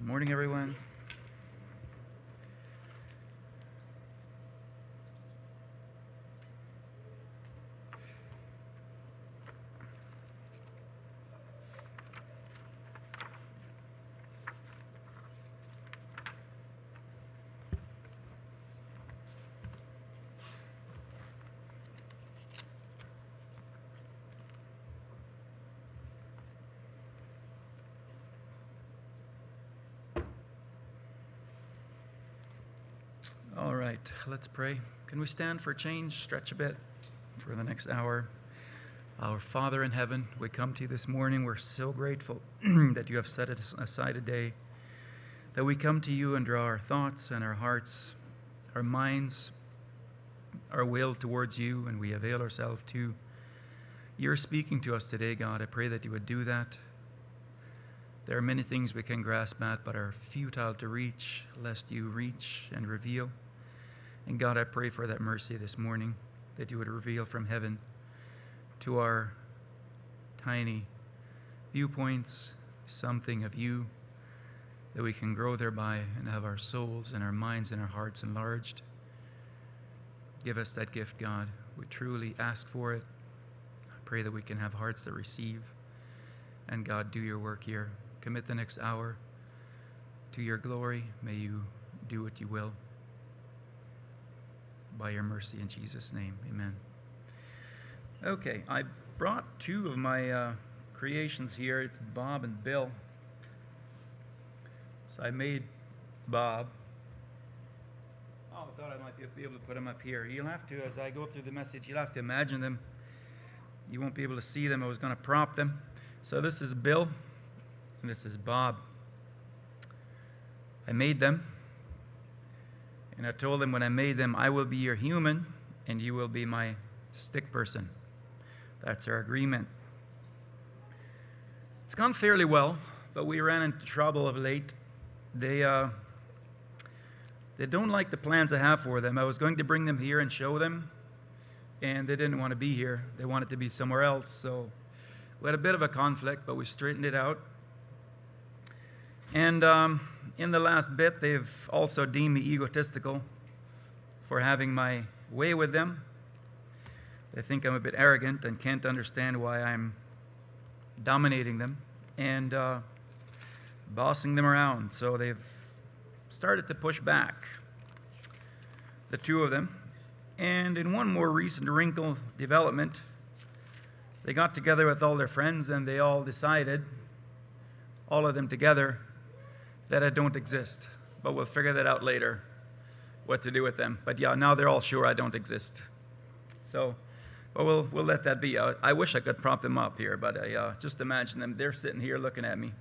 Morning, everyone. All right, let's pray. Can we stand for a change, stretch a bit for the next hour? Our Father in heaven, we come to you this morning. We're so grateful that you have set aside a day, that we come to you and draw our thoughts and our hearts, our minds, our will towards you, and we avail ourselves to your speaking to us today, God. I pray that you would do that. There are many things we can grasp at, but are futile to reach, lest you reach and reveal. And God, I pray for that mercy this morning, that you would reveal from heaven to our tiny viewpoints something of you, that we can grow thereby and have our souls and our minds and our hearts enlarged. Give us that gift, God. We truly ask for it. I pray that we can have hearts that receive. And God, do your work here. Commit the next hour to your glory. May you do what you will. By your mercy in Jesus' name, amen. Okay, I brought two of my creations here. It's Bob and Bill. So I made Bob. Oh, I thought I might be able to put him up here. You'll have to, as I go through the message, you'll have to imagine them. You won't be able to see them. I was going to prop them. So this is Bill, and this is Bob. I made them. And I told them when I made them, I will be your human, and you will be my stick person. That's our agreement. It's gone fairly well, but we ran into trouble of late. They don't like the plans I have for them. I was going to bring them here and show them, and they didn't want to be here. They wanted to be somewhere else. So we had a bit of a conflict, but we straightened it out. And in the last bit, they've also deemed me egotistical for having my way with them. They think I'm a bit arrogant and can't understand why I'm dominating them and bossing them around. So they've started to push back, the two of them. And in one more recent wrinkle development, they got together with all their friends and they all decided, all of them together, that I don't exist. But we'll figure that out later, what to do with them. But yeah, now they're all sure I don't exist. So, but we'll let that be. I wish I could prop them up here, but I just imagine them. They're sitting here looking at me.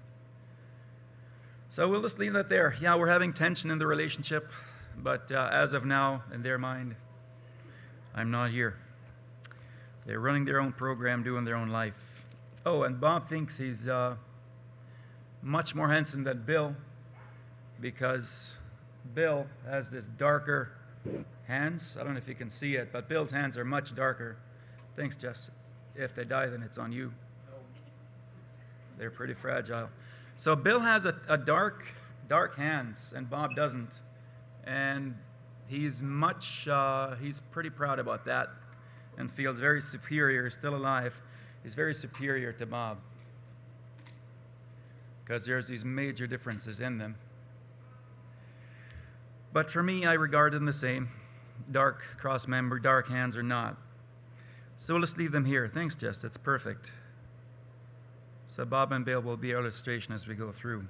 So we'll just leave that there. Yeah, we're having tension in the relationship, but as of now, in their mind, I'm not here. They're running their own program, doing their own life. Oh, and Bob thinks he's much more handsome than Bill, because Bill has this darker hands. I don't know if you can see it, but Bill's hands are much darker. Thanks, Jess. If they die, then it's on you. They're pretty fragile. So Bill has a dark hands, and Bob doesn't. And he's pretty proud about that and feels very superior. He's still alive. He's very superior to Bob, because there's these major differences in them. But for me, I regard them the same. Dark cross-member, dark hands or not. So let's leave them here. Thanks, Jess. That's perfect. So Bob and Bill will be our illustration as we go through.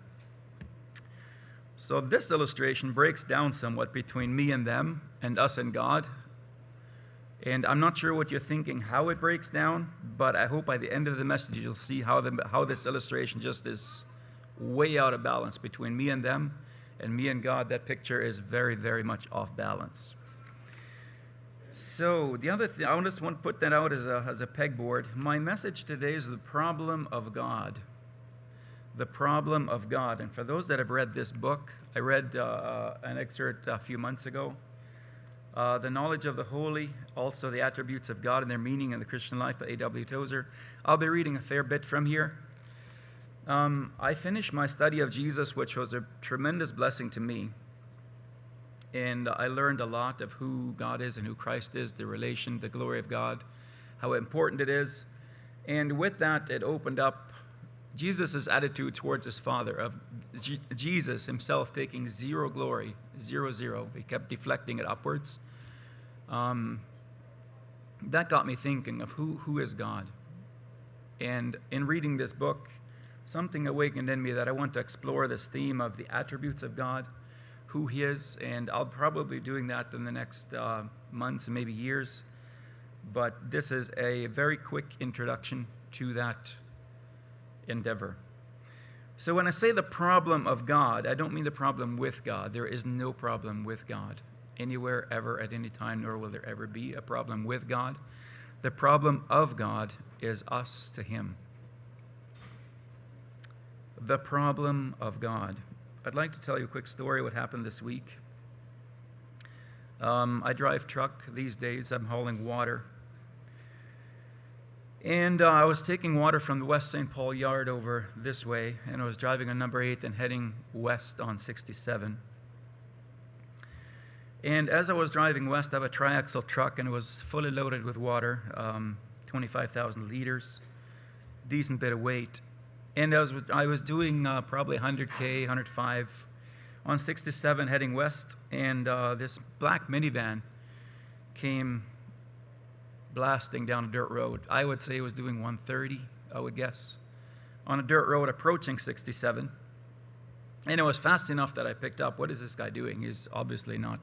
So this illustration breaks down somewhat between me and them and us and God. And I'm not sure what you're thinking, how it breaks down, but I hope by the end of the message you'll see how this illustration just is way out of balance between me and them, and me and God. That picture is very, very much off balance. So the other thing, I just want to put that out as a pegboard. My message today is the problem of God. The problem of God. And for those that have read this book, I read an excerpt a few months ago. The Knowledge of the Holy, also the Attributes of God and Their Meaning in the Christian Life by A.W. Tozer. I'll be reading a fair bit from here. I finished my study of Jesus, which was a tremendous blessing to me. And I learned a lot of who God is and who Christ is, the relation, the glory of God, how important it is. And with that, it opened up Jesus' attitude towards his Father, of Jesus himself taking zero glory, 0. He kept deflecting it upwards. That got me thinking of who is God. And in reading this book, something awakened in me that I want to explore this theme of the attributes of God, who he is, and I'll probably be doing that in the next months and maybe years. But this is a very quick introduction to that endeavor. So when I say the problem of God, I don't mean the problem with God. There is no problem with God anywhere, ever, at any time, nor will there ever be a problem with God. The problem of God is us to him. The problem of God. I'd like to tell you a quick story what happened this week. I drive truck these days. I'm hauling water. And I was taking water from the West St. Paul yard over this way, and I was driving on number 8 and heading west on 67. And as I was driving west, I have a triaxle truck, and it was fully loaded with water, 25,000 liters, decent bit of weight. And I was doing probably 100K, 105 on 67 heading west, and this black minivan came blasting down a dirt road. I would say it was doing 130, I would guess, on a dirt road approaching 67. And it was fast enough that I picked up, what is this guy doing? He's obviously not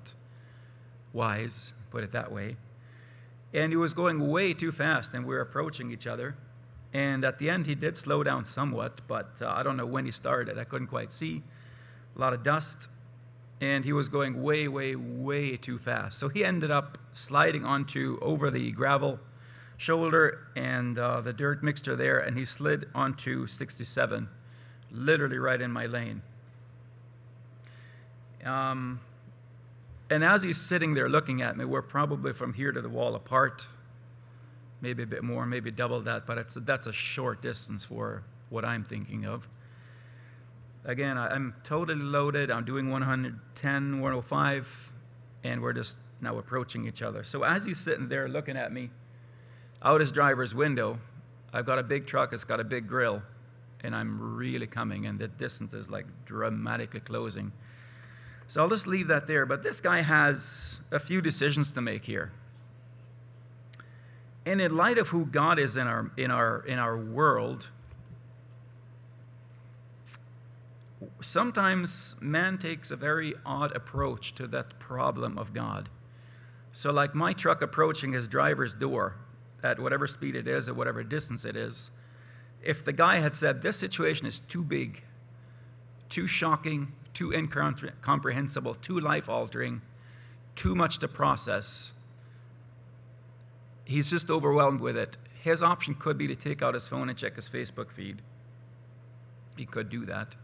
wise, put it that way. And he was going way too fast, and we were approaching each other. And at the end, he did slow down somewhat, but I don't know when he started. I couldn't quite see. A lot of dust. And he was going way, way, way too fast. So he ended up sliding over the gravel shoulder and the dirt mixture there, and he slid onto 67, literally right in my lane. And as he's sitting there looking at me, we're probably from here to the wall apart. Maybe a bit more, maybe double that, but that's a short distance for what I'm thinking of. Again, I'm totally loaded. I'm doing 110, 105, and we're just now approaching each other. So as he's sitting there looking at me out his driver's window, I've got a big truck, it's got a big grill, and I'm really coming, and the distance is like dramatically closing. So I'll just leave that there. But this guy has a few decisions to make here. And in light of who God is in our world, sometimes man takes a very odd approach to that problem of God. So like my truck approaching his driver's door at whatever speed it is, at whatever distance it is, if the guy had said, this situation is too big, too shocking, too incomprehensible, too life-altering, too much to process, he's just overwhelmed with it. His option could be to take out his phone and check his Facebook feed. He could do that.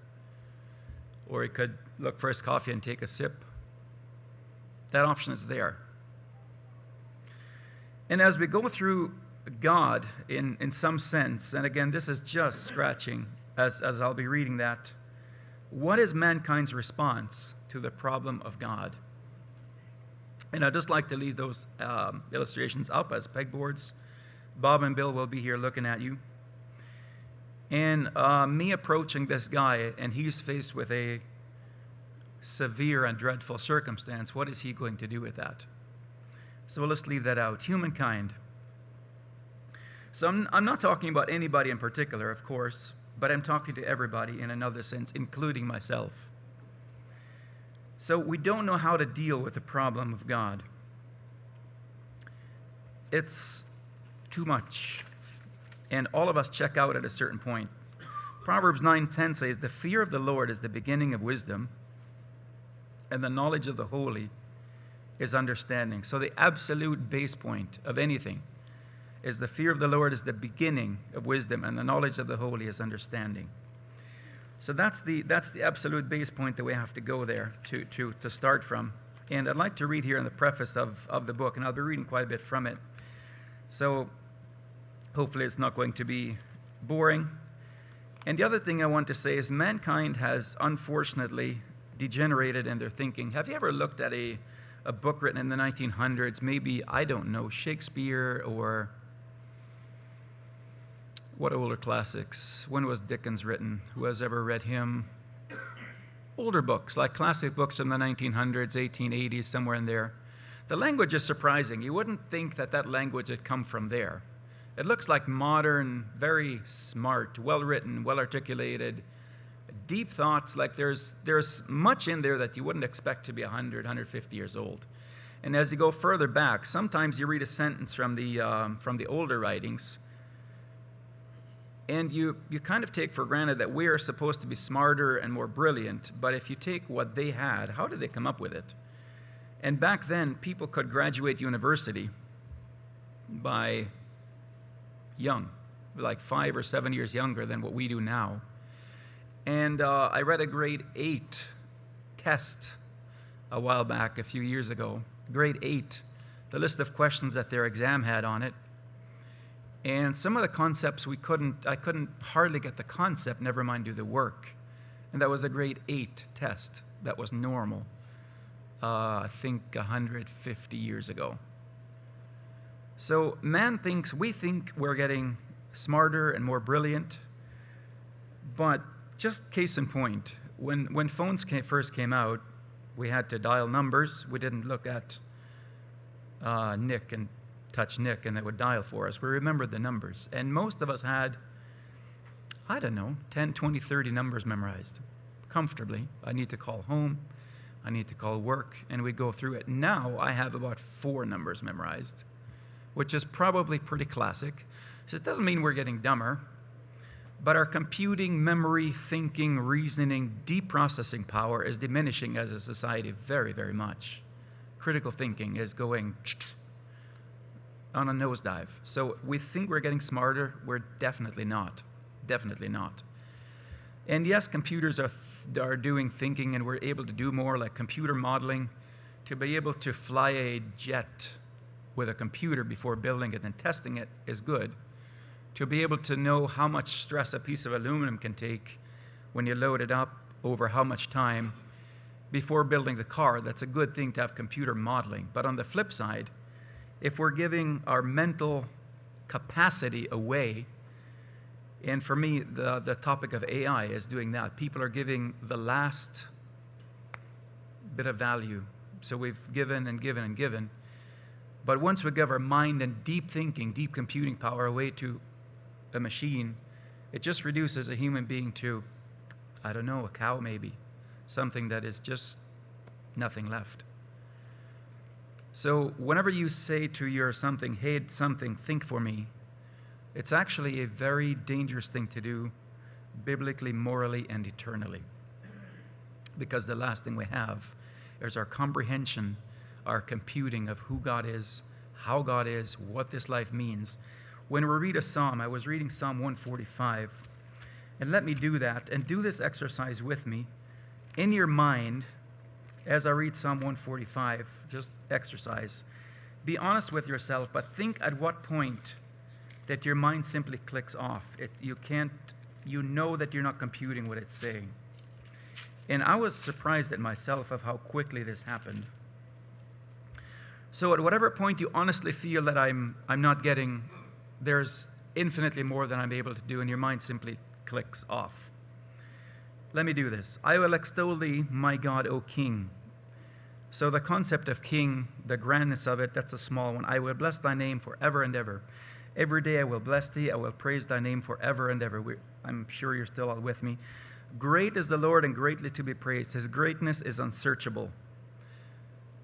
Or he could look for his coffee and take a sip. That option is there. And as we go through God in some sense, and again, this is just scratching as I'll be reading that, what is mankind's response to the problem of God? And I'd just like to leave those illustrations up as pegboards. Bob and Bill will be here looking at you. And me approaching this guy, and he's faced with a severe and dreadful circumstance, what is he going to do with that? So let's leave that out. Humankind. So I'm not talking about anybody in particular, of course, but I'm talking to everybody in another sense, including myself. So we don't know how to deal with the problem of God. It's too much. And all of us check out at a certain point. Proverbs 9:10 says, the fear of the Lord is the beginning of wisdom, and the knowledge of the holy is understanding. So the absolute base point of anything is the fear of the Lord is the beginning of wisdom, and the knowledge of the holy is understanding. So that's the absolute base point that we have to go there to start from. And I'd like to read here in the preface of the book, and I'll be reading quite a bit from it. So hopefully it's not going to be boring. And the other thing I want to say is mankind has unfortunately degenerated in their thinking. Have you ever looked at a book written in the 1900s, maybe, I don't know, Shakespeare, or what older classics? When was Dickens written? Who has ever read him? Older books, like classic books from the 1900s, 1880s, somewhere in there. The language is surprising. You wouldn't think that that language had come from there. It looks like modern, very smart, well-written, well-articulated, deep thoughts. Like there's much in there that you wouldn't expect to be 100, 150 years old. And as you go further back, sometimes you read a sentence from the older writings, and you kind of take for granted that we are supposed to be smarter and more brilliant. But if you take what they had, how did they come up with it? And back then, people could graduate university by young, like 5 or 7 years younger than what we do now. And I read a grade 8 test a while back, a few years ago. Grade 8, the list of questions that their exam had on it. And some of the concepts I couldn't hardly get the concept, never mind do the work. And that was a grade 8 test. That was normal, I think 150 years ago. So we think we're getting smarter and more brilliant. But just case in point, when phones first came out, we had to dial numbers. We didn't look at Nick and touch Nick and it would dial for us. We remembered the numbers. And most of us had, I don't know, 10, 20, 30 numbers memorized comfortably. I need to call home. I need to call work. And we'd go through it. Now I have about 4 numbers memorized, which is probably pretty classic. So it doesn't mean we're getting dumber, but our computing, memory, thinking, reasoning, deep processing power is diminishing as a society very, very much. Critical thinking is going on a nosedive. So we think we're getting smarter. We're definitely not. Definitely not. And yes, computers are doing thinking, and we're able to do more, like computer modeling. To be able to fly a jet with a computer before building it and testing it is good. To be able to know how much stress a piece of aluminum can take when you load it up over how much time before building the car, that's a good thing to have computer modeling. But on the flip side, if we're giving our mental capacity away, and for me, the topic of AI is doing that. People are giving the last bit of value. So we've given and given and given. But once we give our mind and deep thinking, deep computing power away to a machine, it just reduces a human being to, I don't know, a cow maybe. Something that is just nothing left. So whenever you say to your something, hey, something, think for me, it's actually a very dangerous thing to do, biblically, morally, and eternally. Because the last thing we have is our comprehension, our computing of who God is, how God is, what this life means. When we read a psalm, I was reading Psalm 145, and let me do that, and do this exercise with me. In your mind, as I read Psalm 145, just exercise. Be honest with yourself, but think at what point that your mind simply clicks off. You know that you're not computing what it's saying. And I was surprised at myself of how quickly this happened. So at whatever point you honestly feel that I'm not getting, there's infinitely more than I'm able to do, and your mind simply clicks off. Let me do this. I will extol thee, my God, O King. So the concept of king, the grandness of it, that's a small one. I will bless thy name forever and ever. Every day I will bless thee. I will praise thy name forever and ever. I'm sure you're still all with me. Great is the Lord and greatly to be praised. His greatness is unsearchable.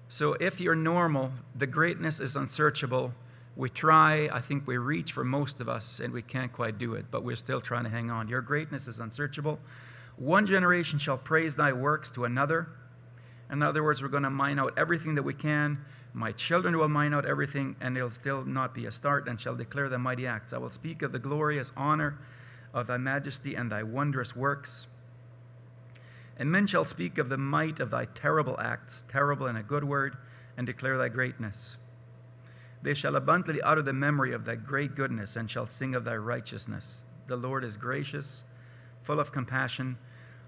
So if you're normal, the greatness is unsearchable. We try, I think we reach for most of us, and we can't quite do it, but we're still trying to hang on. Your greatness is unsearchable. One generation shall praise thy works to another. In other words, we're going to mine out everything that we can. My children will mine out everything, and it'll still not be a start, and shall declare thy mighty acts. I will speak of the glorious honor of thy majesty and thy wondrous works. And men shall speak of the might of thy terrible acts, terrible in a good word, and declare thy greatness. They shall abundantly utter the memory of thy great goodness, and shall sing of thy righteousness. The Lord is gracious, full of compassion.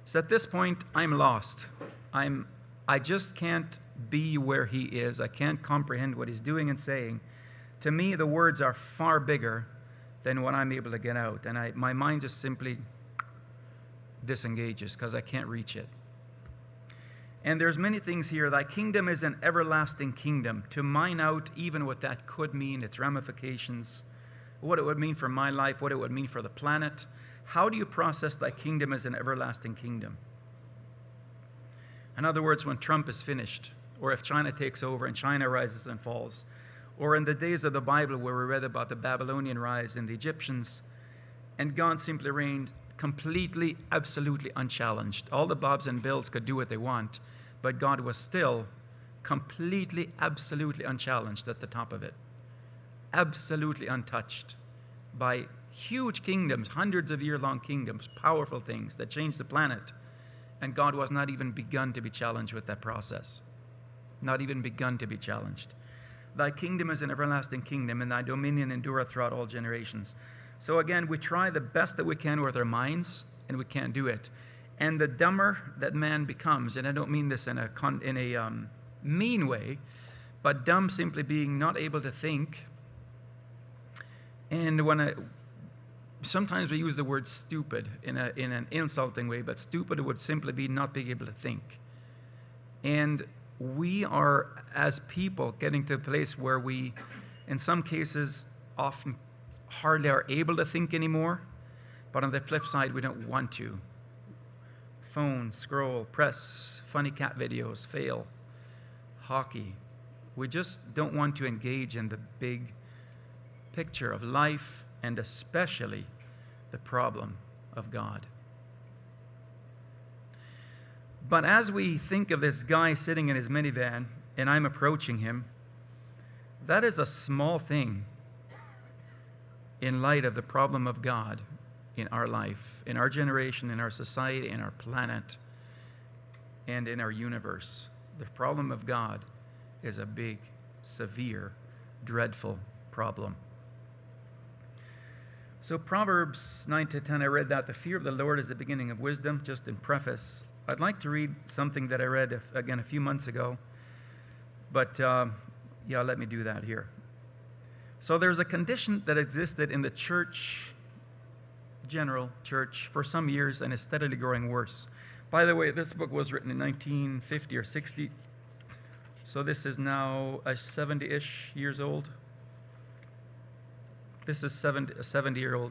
So at this point, I'm lost. I just can't be where he is. I can't comprehend what he's doing and saying. To me, the words are far bigger than what I'm able to get out. And my mind just simply disengages because I can't reach it. And there's many things here. Thy kingdom is an everlasting kingdom. To mine out even what that could mean, its ramifications, what it would mean for my life, what it would mean for the planet. How do you process thy kingdom as an everlasting kingdom? In other words, when Trump is finished, or if China takes over and China rises and falls, or in the days of the Bible where we read about the Babylonian rise and the Egyptians, and God simply reigned completely, absolutely unchallenged. All the Bobs and Bills could do what they want, but God was still completely, absolutely unchallenged at the top of it. Absolutely untouched by huge kingdoms, hundreds of year-long kingdoms, powerful things that changed the planet. And God was not even begun to be challenged with that process. Not even begun to be challenged. Thy kingdom is an everlasting kingdom, and thy dominion endureth throughout all generations. So again, we try the best that we can with our minds, and we can't do it. And the dumber that man becomes, and I don't mean this in a mean way, but dumb simply being not able to think. And sometimes we use the word stupid in an insulting way, but stupid would simply be not being able to think. And we are, as people, getting to a place where we, in some cases, often hardly are able to think anymore, but on the flip side, we don't want to. Phone, scroll, press, funny cat videos, fail, hockey. We just don't want to engage in the big picture of life, and especially the problem of God. But as we think of this guy sitting in his minivan, and I'm approaching him, that is a small thing in light of the problem of God in our life, in our generation, in our society, in our planet, and in our universe. The problem of God is a big, severe, dreadful problem. So Proverbs 9-10, I read that the fear of the Lord is the beginning of wisdom, just in preface. I'd like to read something that I read, again, a few months ago. But, let me do that here. So there's a condition that existed in the church, general church, for some years and is steadily growing worse. By the way, this book was written in 1950 or 60. So this is now 70-ish years old. This is a 70-year-old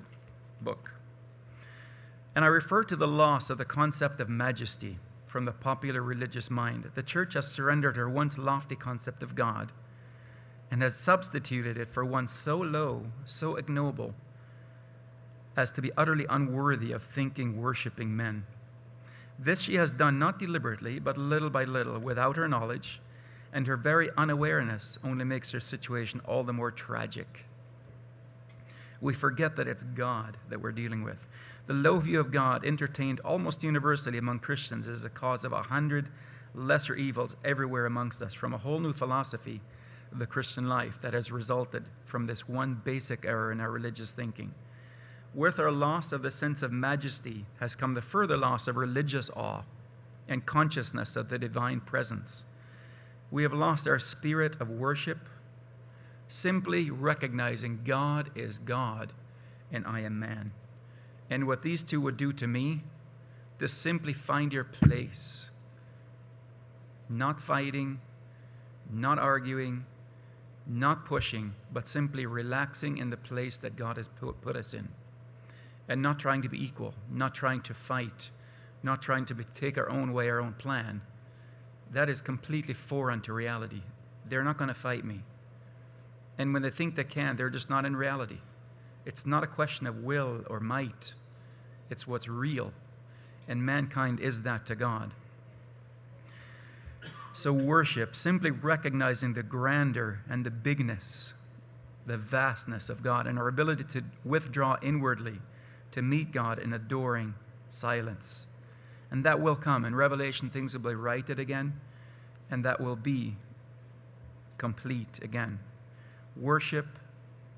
book. And I refer to the loss of the concept of majesty from the popular religious mind. The church has surrendered her once lofty concept of God and has substituted it for one so low, so ignoble, as to be utterly unworthy of thinking, worshiping men. This she has done not deliberately, but little by little, without her knowledge, and her very unawareness only makes her situation all the more tragic. We forget that it's God that we're dealing with. The low view of God, entertained almost universally among Christians, is a cause of 100 lesser evils everywhere amongst us, from a whole new philosophy of the Christian life that has resulted from this one basic error in our religious thinking. With our loss of the sense of majesty has come the further loss of religious awe and consciousness of the divine presence. We have lost our spirit of worship, simply recognizing God is God and I am man. And what these two would do to me, to simply find your place, not fighting, not arguing, not pushing, but simply relaxing in the place that God has put us in. And not trying to be equal, not trying to fight, not trying to take our own way, our own plan. That is completely foreign to reality. They're not going to fight me. And when they think they can, they're just not in reality. It's not a question of will or might. It's what's real. And mankind is that to God. So worship, simply recognizing the grandeur and the bigness, the vastness of God, and our ability to withdraw inwardly to meet God in adoring silence. And that will come. In Revelation, things will be righted again, and that will be complete again. Worship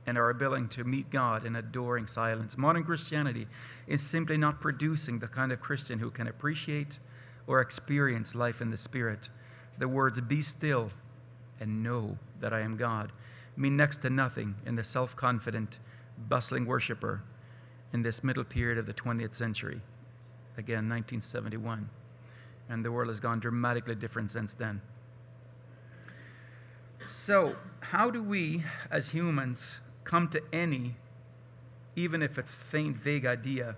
and our ability to meet God in adoring silence. Modern Christianity is simply not producing the kind of Christian who can appreciate or experience life in the Spirit. The words, "Be still and know that I am God," mean next to nothing in the self-confident, bustling worshiper in this middle period of the 20th century. Again, 1971. And the world has gone dramatically different since then. So, how do we, as humans, come to any, even if it's faint, vague idea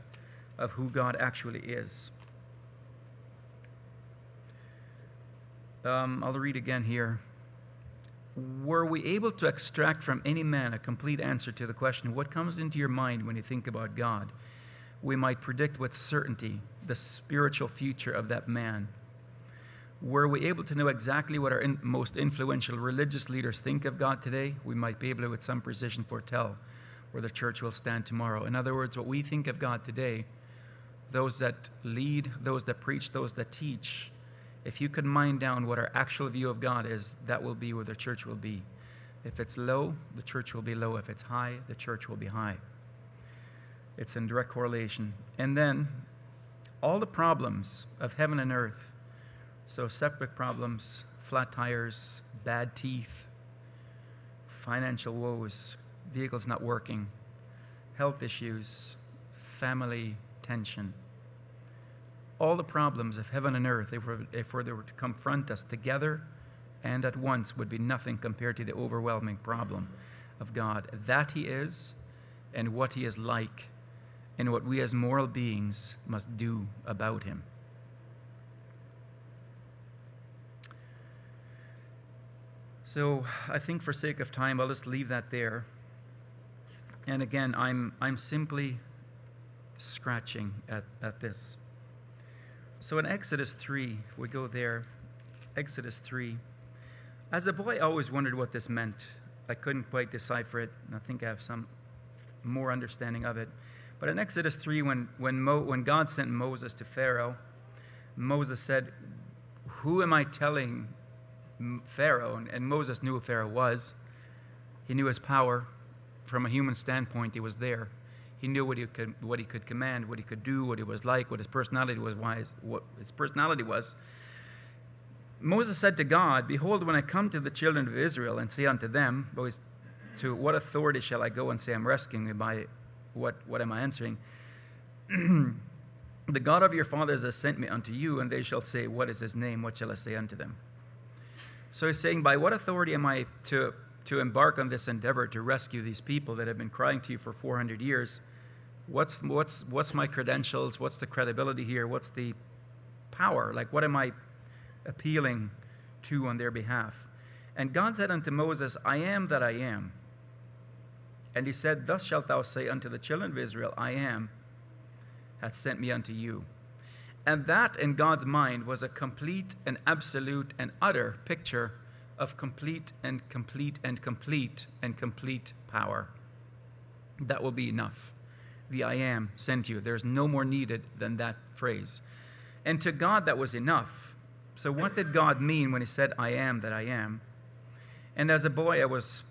of who God actually is? I'll read again here. Were we able to extract from any man a complete answer to the question, what comes into your mind when you think about God? We might predict with certainty the spiritual future of that man. Were we able to know exactly what our most influential religious leaders think of God today, we might be able to, with some precision, foretell where the church will stand tomorrow. In other words, what we think of God today, those that lead, those that preach, those that teach, if you could mine down what our actual view of God is, that will be where the church will be. If it's low, the church will be low. If it's high, the church will be high. It's in direct correlation. And then all the problems of heaven and earth, so septic problems, flat tires, bad teeth, financial woes, vehicles not working, health issues, family tension, all the problems of heaven and earth, if they were to confront us together and at once, would be nothing compared to the overwhelming problem of God. That He is, and what He is like, and what we as moral beings must do about Him. So I think for sake of time, I'll just leave that there. And again, I'm simply scratching at this. So in Exodus 3, we go there, Exodus 3. As a boy, I always wondered what this meant. I couldn't quite decipher it, and I think I have some more understanding of it. But in Exodus 3, when God sent Moses to Pharaoh, Moses said, "Who am I telling Pharaoh?" And Moses knew who Pharaoh was. He knew his power. From a human standpoint, he was there. He knew what he could command, what he could do, what he was like, what his personality was. Moses said to God, "Behold, when I come to the children of Israel and say unto them," to what authority shall I go and say I'm rescuing them by? What am I answering? "The God of your fathers has sent me unto you, and they shall say, what is his name? What shall I say unto them?" So he's saying, by what authority am I to embark on this endeavor to rescue these people that have been crying to you for 400 years? What's my credentials? What's the credibility here? What's the power? Like, what am I appealing to on their behalf? And God said unto Moses, "I am that I am." And he said, "Thus shalt thou say unto the children of Israel, I am, hath sent me unto you." And that, in God's mind, was a complete and absolute and utter picture of complete and complete and complete and complete power. That will be enough. The "I am" sent you. There's no more needed than that phrase. And to God, that was enough. So what did God mean when he said, "I am that I am"? And as a boy, I was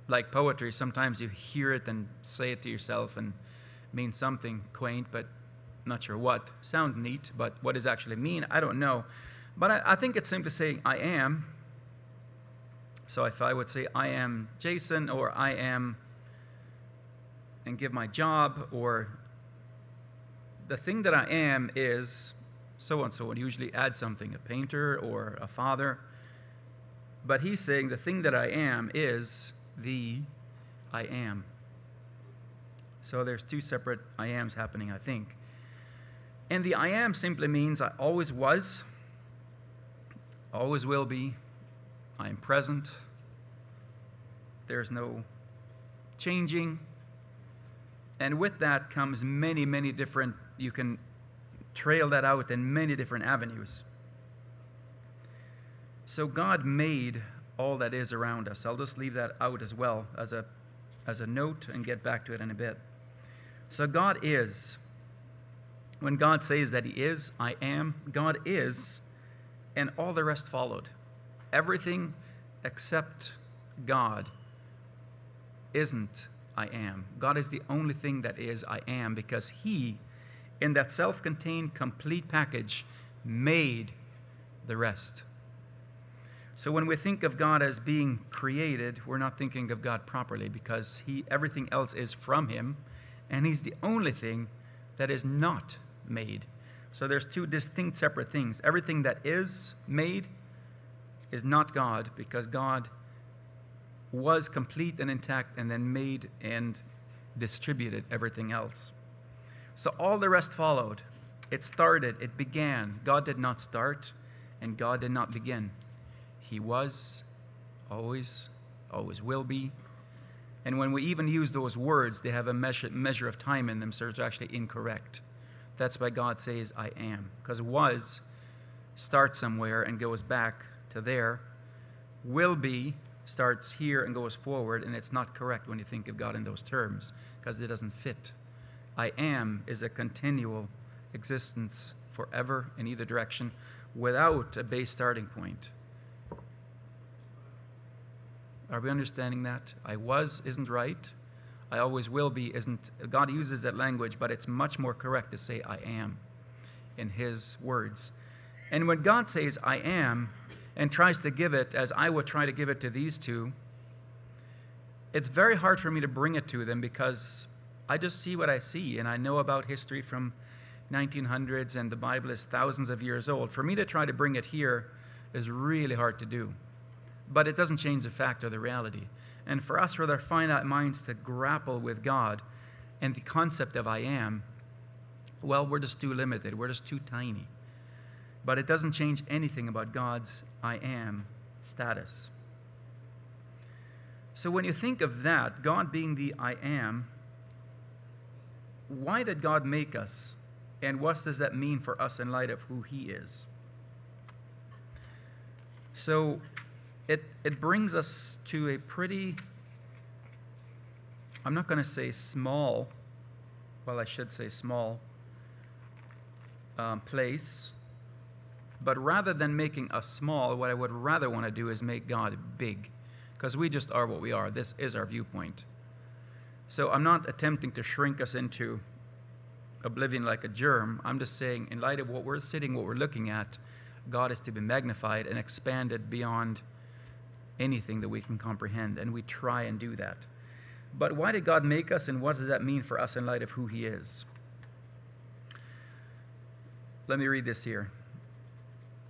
like poetry. Sometimes you hear it and say it to yourself and mean something quaint, but not sure what. Sounds neat, but what does it actually mean? I don't know. But I think it's simply saying, "I am." So if I would say, "I am Jason," or "I am," and give my job, or the thing that I am is so-and-so, and usually add something, a painter or a father. But he's saying the thing that I am is the I am. So there's two separate I ams happening, I think. And the I am simply means I always was, always will be, I am present, there's no changing. And with that comes many, many different, you can trail that out in many different avenues. So God made all that is around us. I'll just leave that out as well as a note and get back to it in a bit. So God is. When God says that he is, I am, God is, and all the rest followed. Everything except God isn't I am. God is the only thing that is I am, because He, in that self-contained, complete package, made the rest. So when we think of God as being created, we're not thinking of God properly, because everything else is from Him, and He's the only thing that is not made. So there's two distinct separate things. Everything that is made is not God, because God was complete and intact and then made and distributed everything else. So all the rest followed. It started, it began. God did not start, and God did not begin. He was, always will be. And when we even use those words, they have a measure of time in them, so it's actually incorrect. That's why God says, I am. Because was starts somewhere and goes back to there. Will be starts here and goes forward, and it's not correct when you think of God in those terms, because it doesn't fit. I am is a continual existence forever in either direction without a base starting point. Are we understanding that? I was isn't right. I always will be isn't. God uses that language, but it's much more correct to say I am in His words. And when God says I am and tries to give it as I would try to give it to these two, it's very hard for me to bring it to them, because I just see what I see, and I know about history from 1900s, and the Bible is thousands of years old. For me to try to bring it here is really hard to do. But it doesn't change the fact or the reality. And for us, with our finite minds, to grapple with God and the concept of I am, well, we're just too limited. We're just too tiny. But it doesn't change anything about God's I am status. So when you think of that, God being the I am, why did God make us? And what does that mean for us in light of who He is? So it brings us to a pretty, I'm not going to say small, well, I should say small place, but rather than making us small, what I would rather want to do is make God big, because we just are what we are. This is our viewpoint. So I'm not attempting to shrink us into oblivion like a germ. I'm just saying, in light of what we're looking at, God is to be magnified and expanded beyond anything that we can comprehend, and we try and do that. But why did God make us, and what does that mean for us in light of who He is? Let me read this here.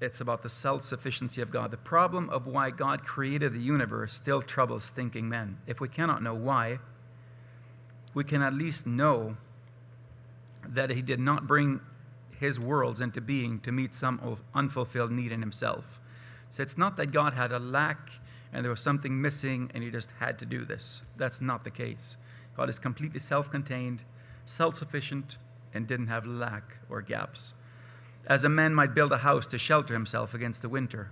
It's about the self-sufficiency of God. The problem of why God created the universe still troubles thinking men. If we cannot know why, we can at least know that He did not bring His worlds into being to meet some unfulfilled need in Himself. So it's not that God had a lack and there was something missing and He just had to do this. That's not the case. God is completely self-contained, self-sufficient, and didn't have lack or gaps. As a man might build a house to shelter himself against the winter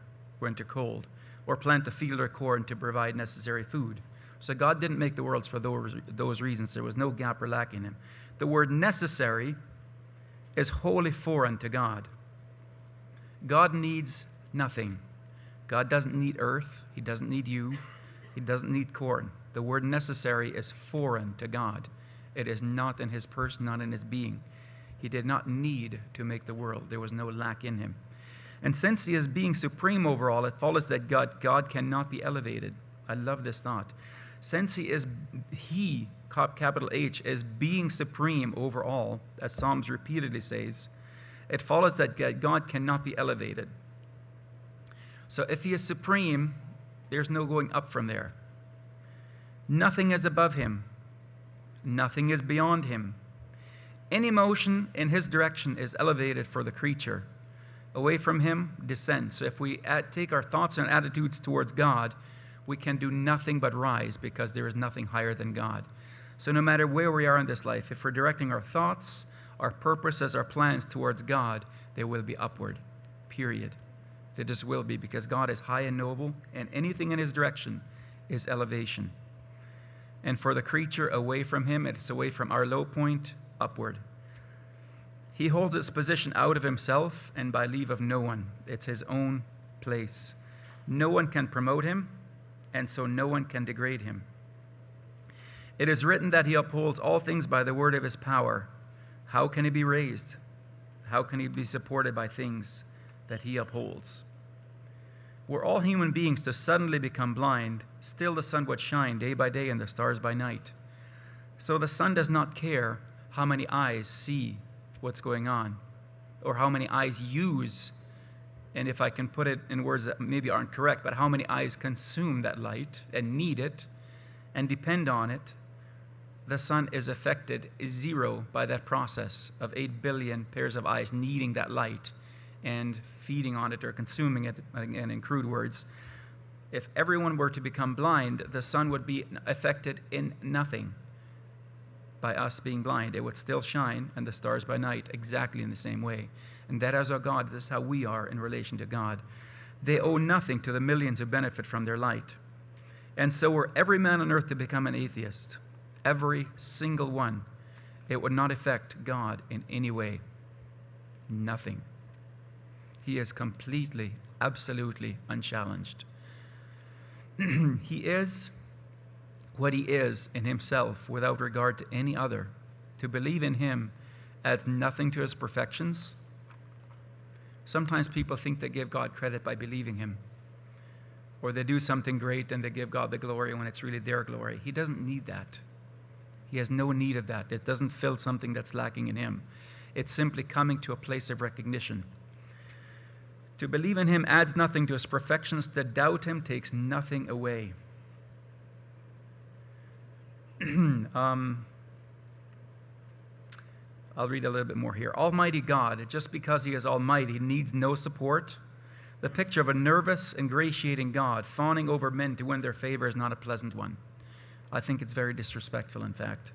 cold, or plant a field or corn to provide necessary food. So God didn't make the worlds for those reasons. There was no gap or lack in Him. The word necessary is wholly foreign to God. God needs nothing. God doesn't need earth. He doesn't need you. He doesn't need corn. The word necessary is foreign to God. It is not in His person, not in His being. He did not need to make the world. There was no lack in Him. And since He is being supreme over all, it follows that God cannot be elevated. I love this thought. Since He, capital H, is being supreme over all, as Psalms repeatedly says, it follows that God cannot be elevated. So if He is supreme, there's no going up from there. Nothing is above Him. Nothing is beyond Him. Any motion in His direction is elevated for the creature. Away from Him, descends. So if we take our thoughts and attitudes towards God, we can do nothing but rise, because there is nothing higher than God. So no matter where we are in this life, if we're directing our thoughts, our purposes, our plans towards God, they will be upward, period. They just will be, because God is high and noble, and anything in His direction is elevation. And for the creature, away from Him, it's away from our low point, upward. He holds His position out of Himself and by leave of no one. It's His own place. No one can promote Him, and so no one can degrade Him. It is written that he upholds all things by the word of his power. How can he be raised? How can he be supported by things that he upholds? Were all human beings to suddenly become blind, still the sun would shine day by day and the stars by night. So the sun does not care how many eyes see what's going on, or how many eyes use, and if I can put it in words that maybe aren't correct, but how many eyes consume that light and need it and depend on it. The sun is affected zero by that process of 8 billion pairs of eyes needing that light and feeding on it or consuming it, again in crude words. If everyone were to become blind, the sun would be affected in nothing by us being blind. It would still shine, and the stars by night, exactly in the same way. And that is our God. This is how we are in relation to God. They owe nothing to the millions who benefit from their light. And so were every man on earth to become an atheist, every single one, it would not affect God in any way. Nothing. He is completely, absolutely unchallenged. He is what he is in himself without regard to any other. To believe in him adds nothing to his perfections. Sometimes people think they give God credit by believing him, or they do something great and they give God the glory when it's really their glory. He doesn't need that. He has no need of that. It doesn't fill something that's lacking in him. It's simply coming to a place of recognition. To believe in him adds nothing to his perfections. To doubt him takes nothing away. I'll read a little bit more here. Almighty God, just because he is almighty, needs no support. The picture of a nervous, ingratiating God fawning over men to win their favor is not a pleasant one. I think it's very disrespectful, in fact.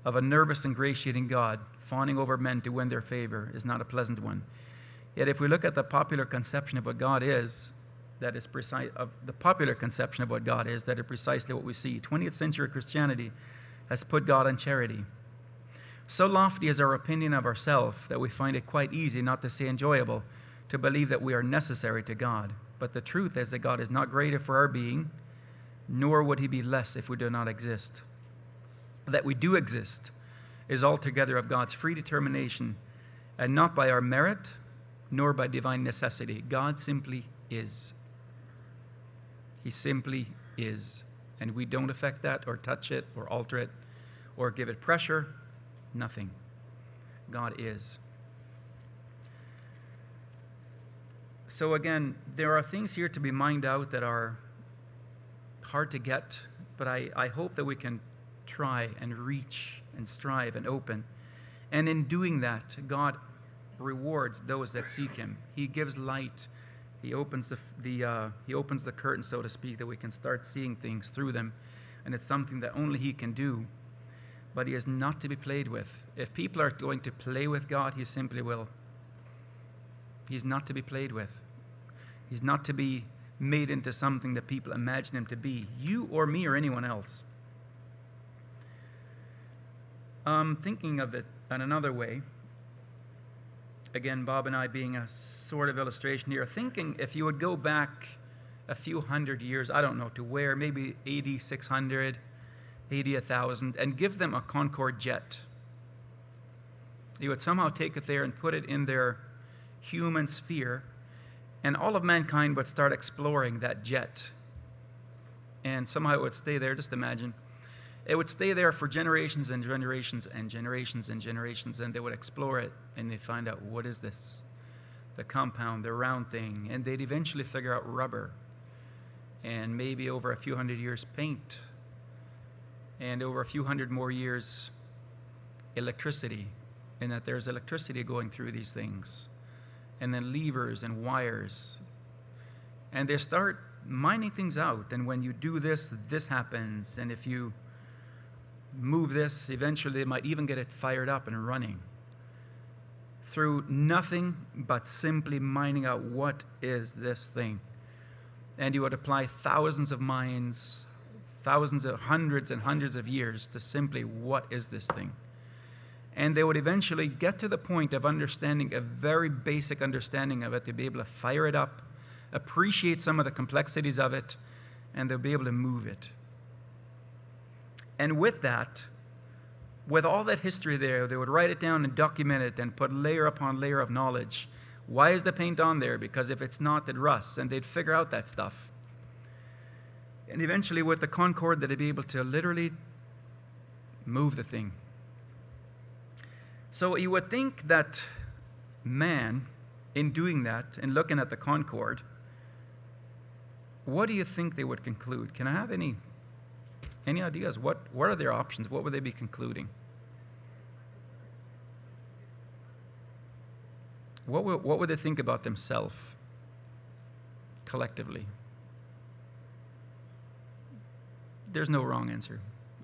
Of a nervous, ingratiating God fawning over men to win their favor is not a pleasant one. Yet if we look at the popular conception of what God is, that is precisely what we see. 20th century Christianity has put God on charity. So lofty is our opinion of ourselves that we find it quite easy, not to say enjoyable, to believe that we are necessary to God. But the truth is that God is not greater for our being, nor would he be less if we do not exist. That we do exist is altogether of God's free determination, and not by our merit, nor by divine necessity. God simply is. He simply is. And we don't affect that, or touch it, or alter it, or give it pressure. Nothing. God is. So again, there are things here to be mined out that are hard to get, but I hope that we can try and reach and strive and open. And in doing that, God rewards those that seek him. He gives light. He opens the curtain, so to speak, that we can start seeing things through them. And it's something that only he can do. But he is not to be played with. If people are going to play with God, he simply will. He's not to be played with. He's not to be made into something that people imagine him to be, you or me or anyone else. Thinking of it in another way, again, Bob and I being a sort of illustration here, thinking if you would go back a few hundred years, I don't know to where, maybe 8,600, 80,000, and give them a Concorde jet. You would somehow take it there and put it in their human sphere, and all of mankind would start exploring that jet. And somehow it would stay there, just imagine. It would stay there for generations and generations and generations and generations, and they would explore it, and they'd find out, what is this? The compound, the round thing, and they'd eventually figure out rubber, and maybe over a few hundred years, paint, and over a few hundred more years, electricity, and that there's electricity going through these things, and then levers and wires, and they start mining things out. And when you do this, this happens, and if you move this, eventually they might even get it fired up and running through nothing but simply mining out what is this thing. And you would apply thousands of mines, thousands of hundreds and hundreds of years to simply what is this thing. And they would eventually get to the point of understanding a very basic understanding of it. They'd be able to fire it up, appreciate some of the complexities of it, and they'll be able to move it. And with that, with all that history there, they would write it down and document it and put layer upon layer of knowledge. Why is the paint on there? Because if it's not, it rusts, and they'd figure out that stuff. And eventually, with the Concorde, they'd be able to literally move the thing. So you would think that man, in doing that, in looking at the Concorde, what do you think they would conclude? Can I have any ideas? What are their options? What would they be concluding? What would they think about themselves collectively? There's no wrong answer.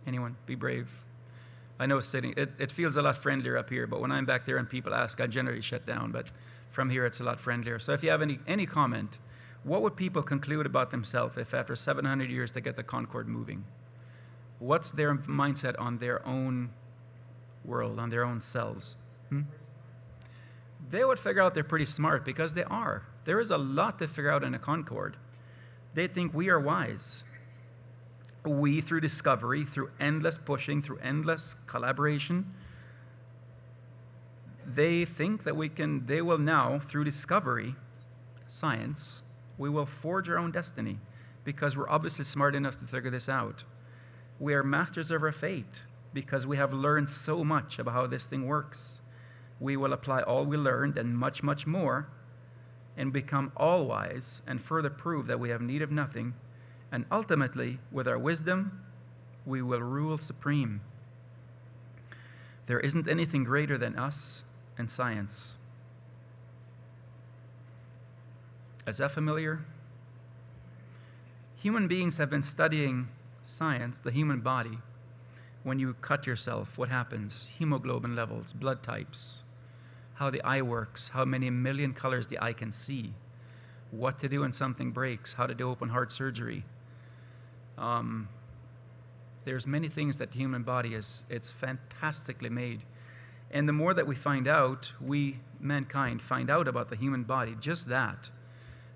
Anyone? Be brave. I know sitting, it feels a lot friendlier up here, but when I'm back there and people ask, I generally shut down, but from here it's a lot friendlier. So if you have any comment, what would people conclude about themselves if after 700 years they get the Concorde moving? What's their mindset on their own world, on their own selves? They would figure out they're pretty smart, because they are. There is a lot to figure out in a Concorde. They think we are wise. We, through discovery, through endless pushing, through endless collaboration, they think that they will now, through discovery, science, we will forge our own destiny, because we're obviously smart enough to figure this out. We are masters of our fate, because we have learned so much about how this thing works. We will apply all we learned and much, much more, and become all wise, and further prove that we have need of nothing. And ultimately, with our wisdom, we will rule supreme. There isn't anything greater than us and science. Is that familiar? Human beings have been studying science, the human body. When you cut yourself, what happens? Hemoglobin levels, blood types, how the eye works, how many million colors the eye can see, what to do when something breaks, how to do open heart surgery. There's many things that the human body it's fantastically made. And the more that we find out, mankind, find out about the human body, just that,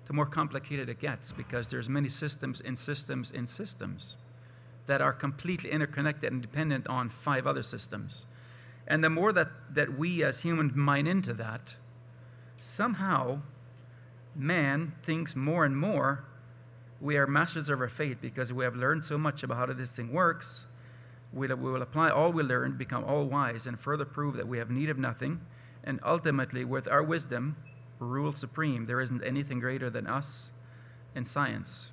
the more complicated it gets, because there's many systems in systems in systems that are completely interconnected and dependent on 5 other systems. And the more that we as humans mine into that, somehow man thinks more and more we are masters of our fate, because we have learned so much about how this thing works. We will apply all we learned, become all wise, and further prove that we have need of nothing, and ultimately, with our wisdom, rule supreme. There isn't anything greater than us in science.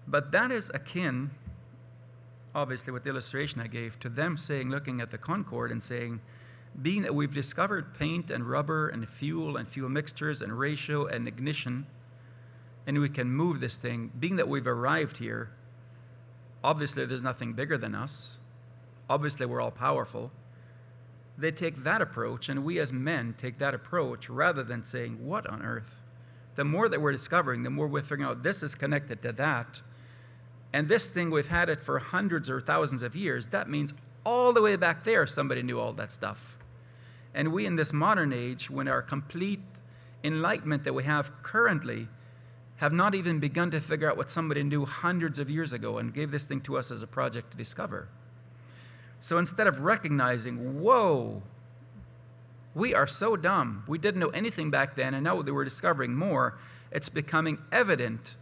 But that is akin, obviously, with the illustration I gave, to them saying, looking at the Concorde and saying, being that we've discovered paint and rubber and fuel mixtures and ratio and ignition, and we can move this thing, being that we've arrived here, obviously there's nothing bigger than us. Obviously we're all powerful. They take that approach, and we as men take that approach, rather than saying, what on earth? The more that we're discovering, the more we're figuring out this is connected to that. And this thing, we've had it for hundreds or thousands of years. That means all the way back there, somebody knew all that stuff. And we, in this modern age, when our complete enlightenment that we have currently, have not even begun to figure out what somebody knew hundreds of years ago and gave this thing to us as a project to discover. So instead of recognizing, whoa, we are so dumb, we didn't know anything back then, and now that we're discovering more, it's becoming evident.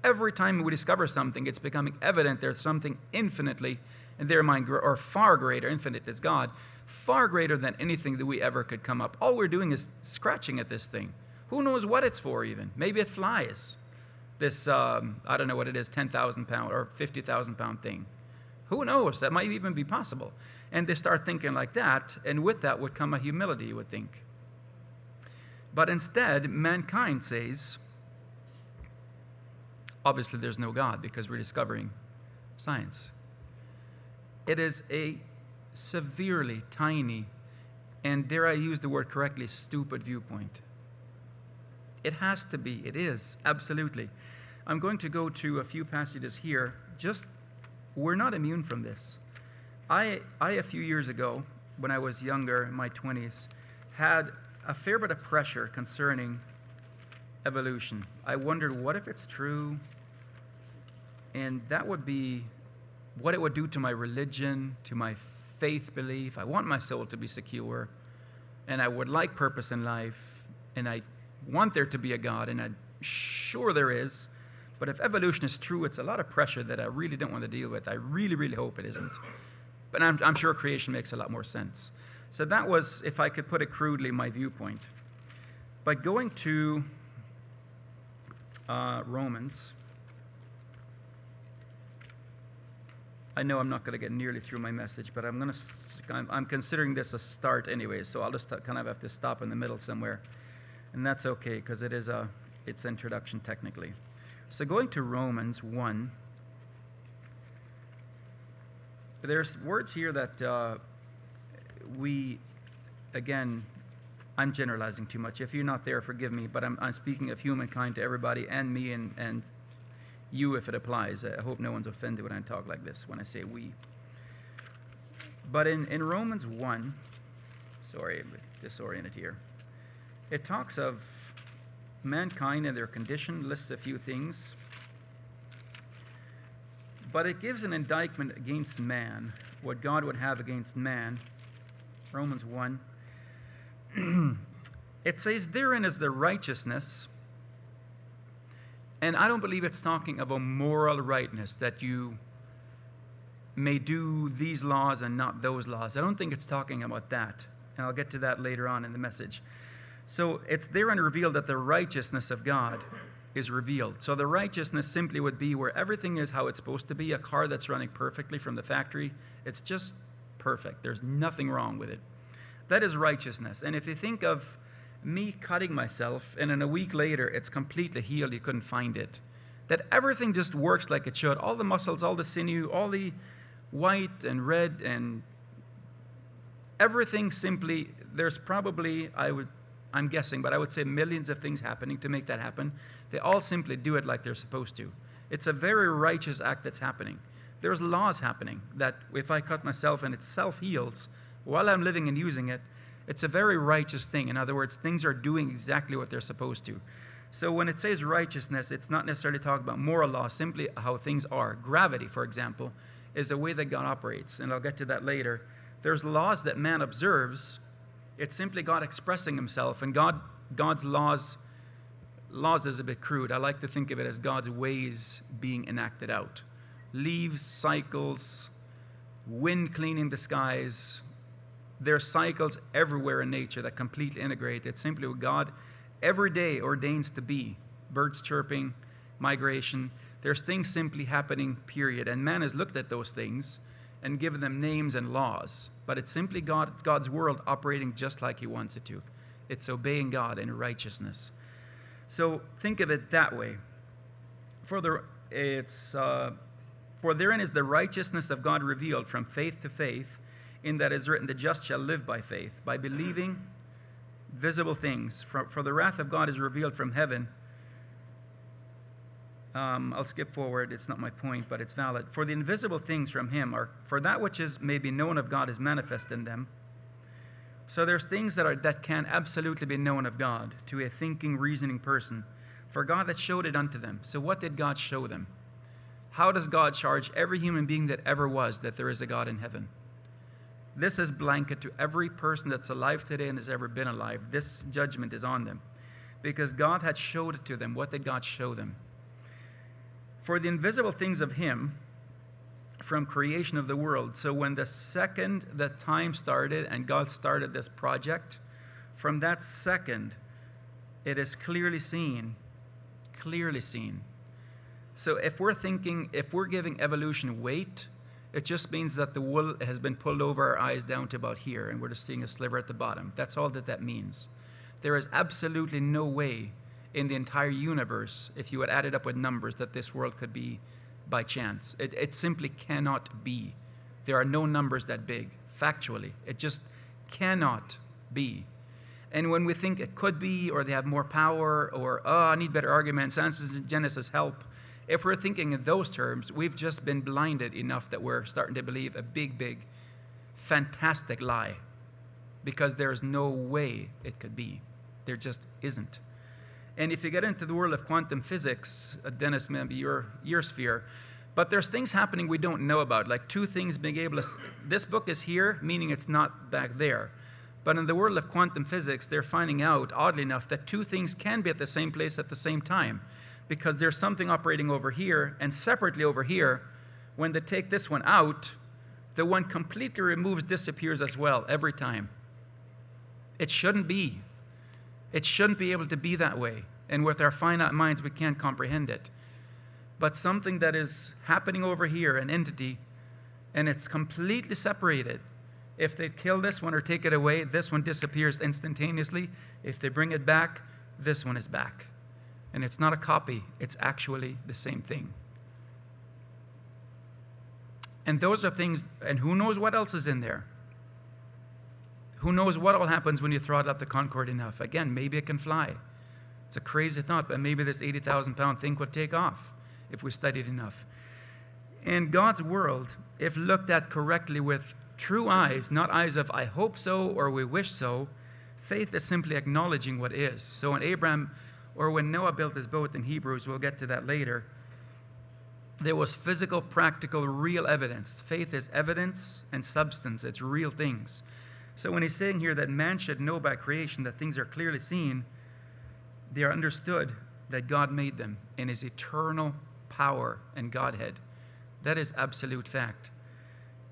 Every time we discover something, it's becoming evident there's something infinitely, in their mind, or far greater, infinite is God, far greater than anything that we ever could come up. All we're doing is scratching at this thing. Who knows what it's for even? Maybe it flies. This, I don't know what it is, 10,000 pound or 50,000 pound thing. Who knows? That might even be possible. And they start thinking like that, and with that would come a humility, you would think. But instead, mankind says, obviously there's no God, because we're discovering science. It is a severely tiny, and dare I use the word correctly, stupid viewpoint. It has to be. It is, absolutely. I'm going to go to a few passages here. We're not immune from this. I a few years ago, when I was younger, in my 20s, had a fair bit of pressure concerning evolution. I wondered, what if it's true? And that would be what it would do to my religion, to my faith belief. I want my soul to be secure, and I would like purpose in life, and I want there to be a God, and I'm sure there is. But if evolution is true, it's a lot of pressure that I really don't want to deal with. I really, really hope it isn't. But I'm sure creation makes a lot more sense. So that was, if I could put it crudely, my viewpoint. But going to Romans, I know I'm not going to get nearly through my message, but I'm considering this a start anyway, so I'll just kind of have to stop in the middle somewhere. And that's okay, because it's introduction technically. So going to Romans 1, there's words here that again, I'm generalizing too much. If you're not there, forgive me, but I'm speaking of humankind to everybody, and me and you if it applies. I hope no one's offended when I talk like this, when I say we. But in Romans 1, sorry, I'm disoriented here. It talks of mankind and their condition, lists a few things. But it gives an indictment against man, what God would have against man. Romans 1. It says, therein is the righteousness. And I don't believe it's talking of a moral rightness, that you may do these laws and not those laws. I don't think it's talking about that. And I'll get to that later on in the message. So it's therein revealed that the righteousness of God is revealed. So the righteousness simply would be where everything is how it's supposed to be, a car that's running perfectly from the factory. It's just perfect. There's nothing wrong with it. That is righteousness. And if you think of me cutting myself, and then a week later it's completely healed, you couldn't find it, that everything just works like it should. All the muscles, all the sinew, all the white and red, and everything simply, there's probably, I'm guessing, but I would say millions of things happening to make that happen. They all simply do it like they're supposed to. It's a very righteous act that's happening. There's laws happening that if I cut myself and it self-heals while I'm living and using it, it's a very righteous thing. In other words, things are doing exactly what they're supposed to. So when it says righteousness, it's not necessarily talking about moral law, simply how things are. Gravity, for example, is the way that God operates, and I'll get to that later. There's laws that man observes. It's simply God expressing himself, and God's laws is a bit crude. I like to think of it as God's ways being enacted out. Leaves, cycles, wind cleaning the skies. There's cycles everywhere in nature that completely integrate. It's simply what God every day ordains to be. Birds chirping, migration. There's things simply happening, period. And man has looked at those things and given them names and laws. But it's simply God's world operating just like he wants it to. It's obeying God in righteousness. So think of it that way. For therein is the righteousness of God revealed from faith to faith, in that is written, the just shall live by faith, by believing visible things. For the wrath of God is revealed from heaven. I'll skip forward. It's not my point, but it's valid. For the invisible things from him are, for that which may be known of God is manifest in them. So there's things that can absolutely be known of God to a thinking, reasoning person. For God that showed it unto them. So what did God show them? How does God charge every human being that ever was that there is a God in heaven? This is blanket to every person that's alive today and has ever been alive. This judgment is on them. Because God had showed it to them. What did God show them? For the invisible things of him from creation of the world. So when the second that time started and God started this project, from that second, it is clearly seen. Clearly seen. So if we're giving evolution weight, it just means that the wool has been pulled over our eyes down to about here, and we're just seeing a sliver at the bottom. That's all that means. There is absolutely no way in the entire universe, if you had added up with numbers, that this world could be by chance. It simply cannot be. There are no numbers that big, factually. It just cannot be. And when we think it could be, or they have more power, or, I need better arguments, answers in Genesis help, if we're thinking in those terms, we've just been blinded enough that we're starting to believe a big, big, fantastic lie. Because there's no way it could be. There just isn't. And if you get into the world of quantum physics, Dennis, maybe your sphere, But there's things happening we don't know about, like two things being able to, this book is here, meaning it's not back there. But in the world of quantum physics, they're finding out, oddly enough, that two things can be at the same place at the same time, because there's something operating over here, and separately over here, when they take this one out, the one completely removes disappears as well every time. It shouldn't be. It shouldn't be able to be that way. And with our finite minds, we can't comprehend it. But something that is happening over here, an entity, and it's completely separated. If they kill this one or take it away, this one disappears instantaneously. If they bring it back, this one is back. And it's not a copy, it's actually the same thing. And those are things, and who knows what else is in there? Who knows what all happens when you throttle up the Concorde enough? Again, maybe it can fly. It's a crazy thought, but maybe this 80,000-pound thing could take off if we studied enough. In God's world, if looked at correctly with true eyes, not eyes of I hope so or we wish so, faith is simply acknowledging what is. So when Abraham, or when Noah built his boat in Hebrews, we'll get to that later, there was physical, practical, real evidence. Faith is evidence and substance. It's real things. So when he's saying here that man should know by creation that things are clearly seen, they are understood that God made them in his eternal power and Godhead. That is absolute fact.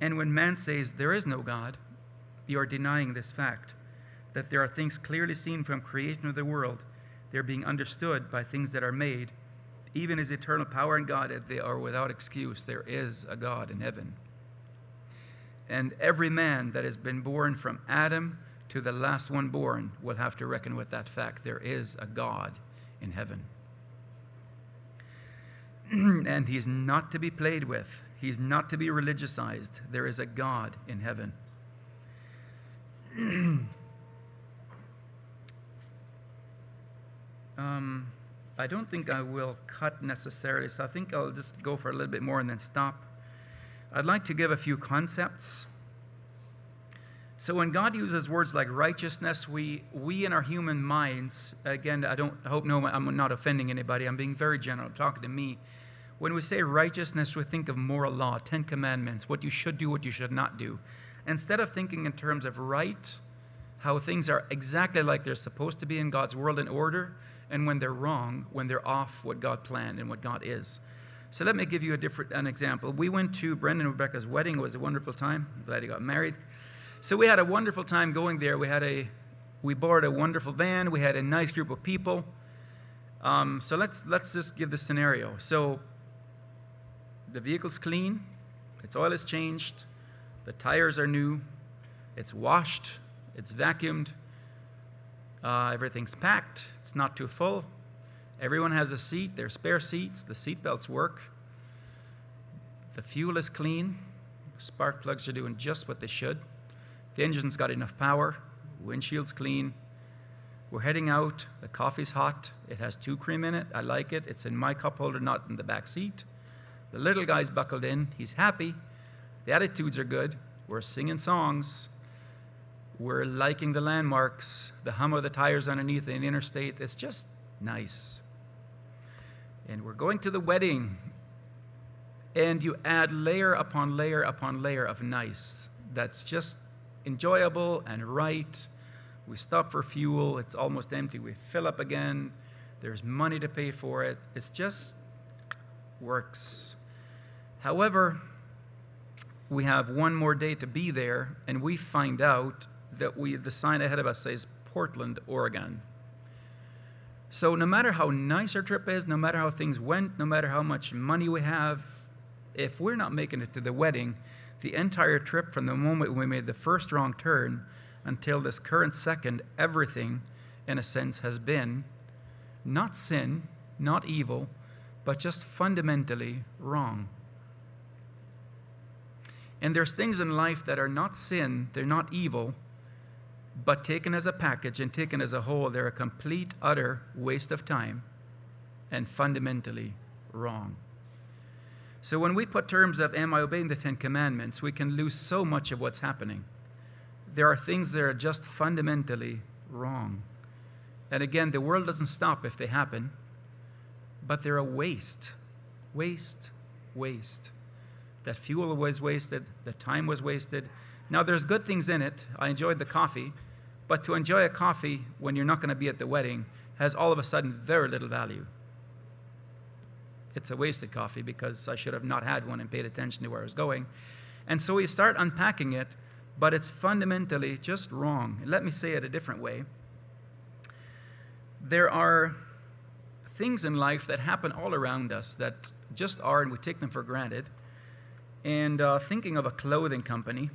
And when man says there is no God, you are denying this fact, that there are things clearly seen from creation of the world. They're being understood by things that are made. Even his eternal power and Godhead, they are without excuse. There is a God in heaven. And every man that has been born from Adam to the last one born will have to reckon with that fact. There is a God in heaven. And he's not to be played with. He's not to be religiousized. There is a God in heaven. I don't think I will cut necessarily, so I think I'll just go for a little bit more and then stop. I'd like to give a few concepts. So when God uses words like righteousness, we in our human minds, again, I hope I'm not offending anybody. I'm being very general. I'm talking to me. When we say righteousness, we think of moral law, 10 commandments, what you should do, what you should not do. Instead of thinking in terms of right, how things are exactly like they're supposed to be in God's world in order, and when they're wrong, when they're off what God planned and what God is. So let me give you an example. We went to Brendan and Rebecca's wedding. It was a wonderful time. I'm glad he got married. So we had a wonderful time going there. We borrowed a wonderful van. We had a nice group of people. So let's just give the scenario. So the vehicle's clean. Its oil is changed. The tires are new. It's washed. It's vacuumed. Everything's packed. It's not too full. Everyone has a seat. There's spare seats. The seat belts work. The fuel is clean. Spark plugs are doing just what they should. The engine's got enough power. Windshield's clean. We're heading out. The coffee's hot. It has 2 cream in it. I like it. It's in my cup holder, not in the back seat. The little guy's buckled in. He's happy. The attitudes are good. We're singing songs. We're liking the landmarks. The hum of the tires underneath the interstate. It's just nice. And we're going to the wedding. And you add layer upon layer upon layer of nice. That's just enjoyable and right. We stop for fuel. It's almost empty. We fill up again. There's money to pay for it. It's just works. However, we have one more day to be there, and we find out that the sign ahead of us says Portland, Oregon. So no matter how nice our trip is, no matter how things went, no matter how much money we have, if we're not making it to the wedding, the entire trip from the moment we made the first wrong turn until this current second, everything, in a sense, has been not sin, not evil, but just fundamentally wrong. And there's things in life that are not sin, they're not evil, but taken as a package and taken as a whole, they're a complete, utter waste of time and fundamentally wrong. So when we put terms of, am I obeying the 10 Commandments, we can lose so much of what's happening. There are things that are just fundamentally wrong. And again, the world doesn't stop if they happen, but they're a waste, waste, waste. That fuel was wasted, the time was wasted. Now, there's good things in it. I enjoyed the coffee, but to enjoy a coffee when you're not going to be at the wedding has all of a sudden very little value. It's a wasted coffee because I should have not had one and paid attention to where I was going. And so we start unpacking it, but it's fundamentally just wrong. Let me say it a different way. There are things in life that happen all around us that just are, and we take them for granted. And thinking of a clothing company,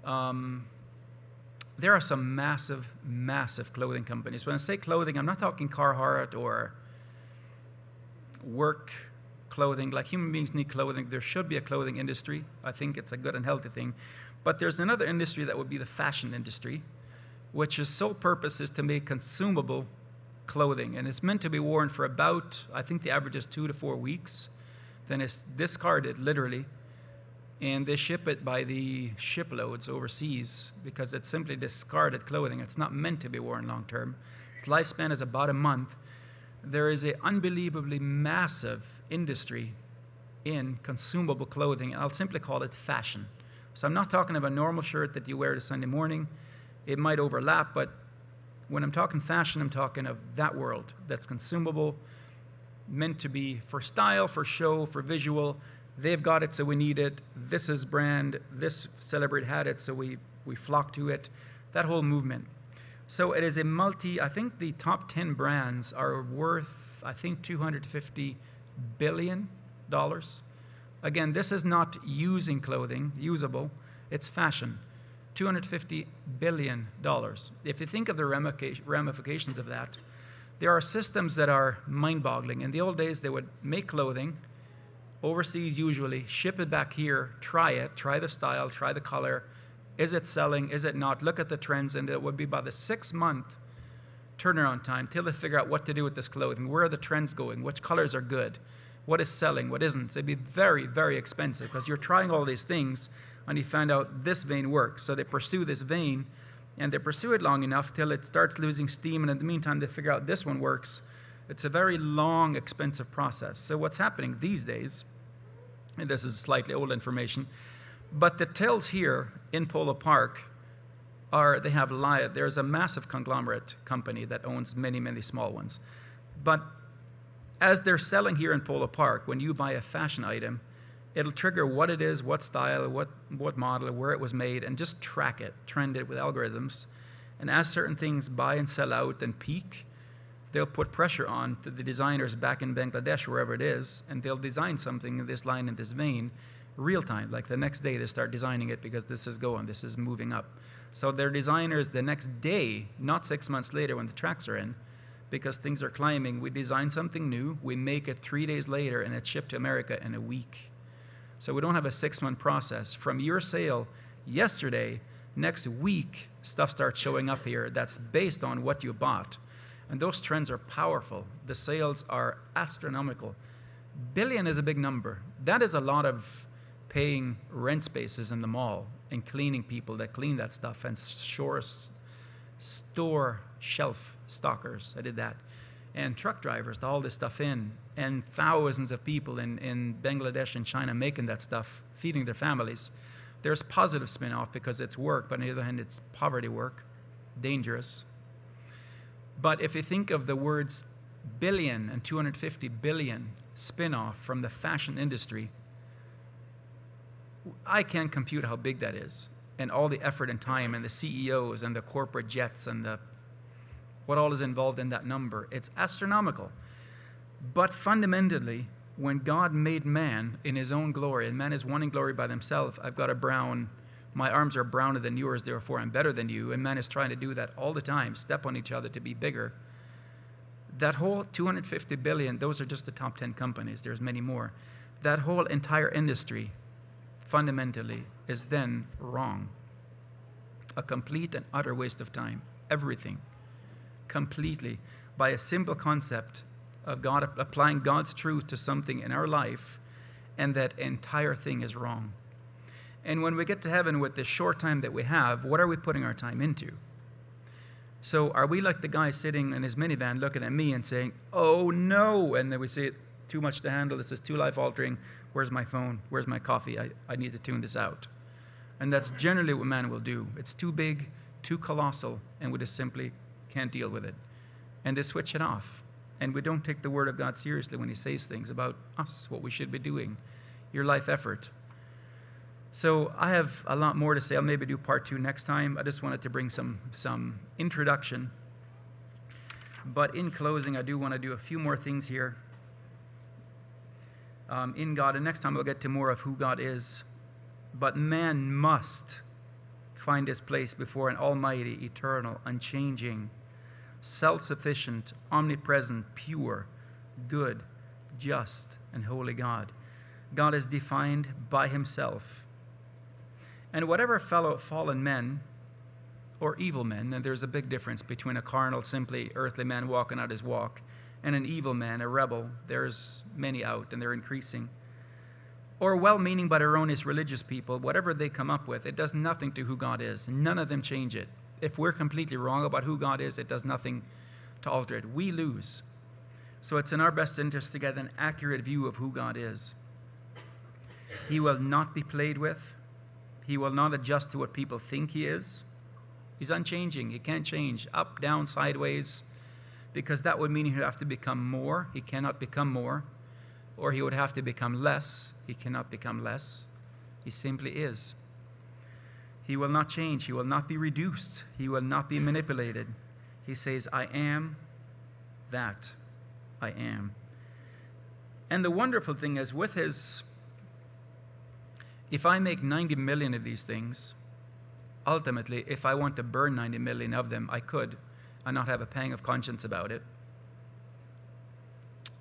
there are some massive, massive clothing companies. When I say clothing, I'm not talking Carhartt or work clothing. Like, human beings need clothing. There should be a clothing industry. I think it's a good and healthy thing. But there's another industry that would be the fashion industry, which his sole purpose is to make consumable clothing. And it's meant to be worn for about, I think the average is 2 to 4 weeks. Then it's discarded, literally. And they ship it by the shiploads overseas because it's simply discarded clothing. It's not meant to be worn long term. Its lifespan is about a month. There is an unbelievably massive industry in consumable clothing. I'll simply call it fashion. So I'm not talking of a normal shirt that you wear to Sunday morning. It might overlap, but when I'm talking fashion, I'm talking of that world that's consumable, meant to be for style, for show, for visual. They've got it, so we need it. This is brand. This celebrity had it, so we flock to it. That whole movement. So it is a I think the top 10 brands are worth, I think, $250 billion. Again, this is not using clothing, usable. It's fashion. $250 billion. If you think of the ramifications of that, there are systems that are mind-boggling. In the old days, they would make clothing, overseas usually, ship it back here, try the style, try the color. Is it selling? Is it not? Look at the trends, and it would be about a 6-month turnaround time till they figure out what to do with this clothing. Where are the trends going? Which colors are good? What is selling? What isn't? It'd be very, very expensive because you're trying all these things, and you find out this vein works. So they pursue this vein, and they pursue it long enough till it starts losing steam, and in the meantime, they figure out this one works. It's a very long, expensive process. So what's happening these days, and this is slightly old information, but the tills here in Polo Park they have there's a massive conglomerate company that owns many, many small ones. But as they're selling here in Polo Park, when you buy a fashion item, it'll trigger what it is, what style, what model, where it was made, and just track it, trend it with algorithms. And as certain things buy and sell out and peak, they'll put pressure on to the designers back in Bangladesh, wherever it is, and they'll design something in this line, in this vein, real time. Like the next day, they start designing it because this is moving up. So their designers the next day, not 6 months later when the tracks are in, because things are climbing, we design something new, we make it 3 days later, and it's shipped to America in a week. So we don't have a 6-month process. From your sale yesterday, next week, stuff starts showing up here that's based on what you bought. And those trends are powerful. The sales are astronomical. Billion is a big number. That is a lot of paying rent spaces in the mall and cleaning people that clean that stuff and store shelf stockers. I did that. And truck drivers to haul this stuff in, and thousands of people in Bangladesh and China making that stuff, feeding their families. There's positive spin-off because it's work, but on the other hand, it's poverty work, dangerous. But if you think of the words billion and 250 billion spin-off from the fashion industry, I can't compute how big that is, and all the effort and time, and the CEOs and the corporate jets and what all is involved in that number. It's astronomical. But fundamentally, when God made man in his own glory, and man is one in glory by themselves, my arms are browner than yours, therefore I'm better than you, and man is trying to do that all the time, step on each other to be bigger. That whole 250 billion, those are just the top 10 companies, there's many more. That whole entire industry fundamentally is then wrong. A complete and utter waste of time. Everything. Completely. By a simple concept of God applying God's truth to something in our life, and that entire thing is wrong. And when we get to heaven with the short time that we have, what are we putting our time into? So are we like the guy sitting in his minivan looking at me and saying, oh no, and then we say, too much to handle. This is too life-altering. Where's my phone? Where's my coffee? I need to tune this out. And that's generally what man will do. It's too big, too colossal, and we just simply can't deal with it. And they switch it off. And we don't take the Word of God seriously when He says things about us, what we should be doing, your life effort. So I have a lot more to say. I'll maybe do part 2 next time. I just wanted to bring some introduction. But in closing, I do want to do a few more things here in God. And next time I'll get to more of who God is. But man must find his place before an almighty, eternal, unchanging, self-sufficient, omnipresent, pure, good, just, and holy God. God is defined by Himself. And whatever fellow fallen men or evil men, and there's a big difference between a carnal, simply earthly man walking out his walk and an evil man, a rebel. There's many out, and they're increasing. Or well-meaning but erroneous religious people, whatever they come up with, it does nothing to who God is. None of them change it. If we're completely wrong about who God is, it does nothing to alter it. We lose. So it's in our best interest to get an accurate view of who God is. He will not be played with. He will not adjust to what people think He is. He's unchanging. He can't change up, down, sideways, because that would mean He would have to become more. He cannot become more. Or He would have to become less. He cannot become less. He simply is. He will not change. He will not be reduced. He will not be manipulated. He says, I am that I am. And the wonderful thing is, with His, if I make 90 million of these things, ultimately, if I want to burn 90 million of them, I could, and not have a pang of conscience about it.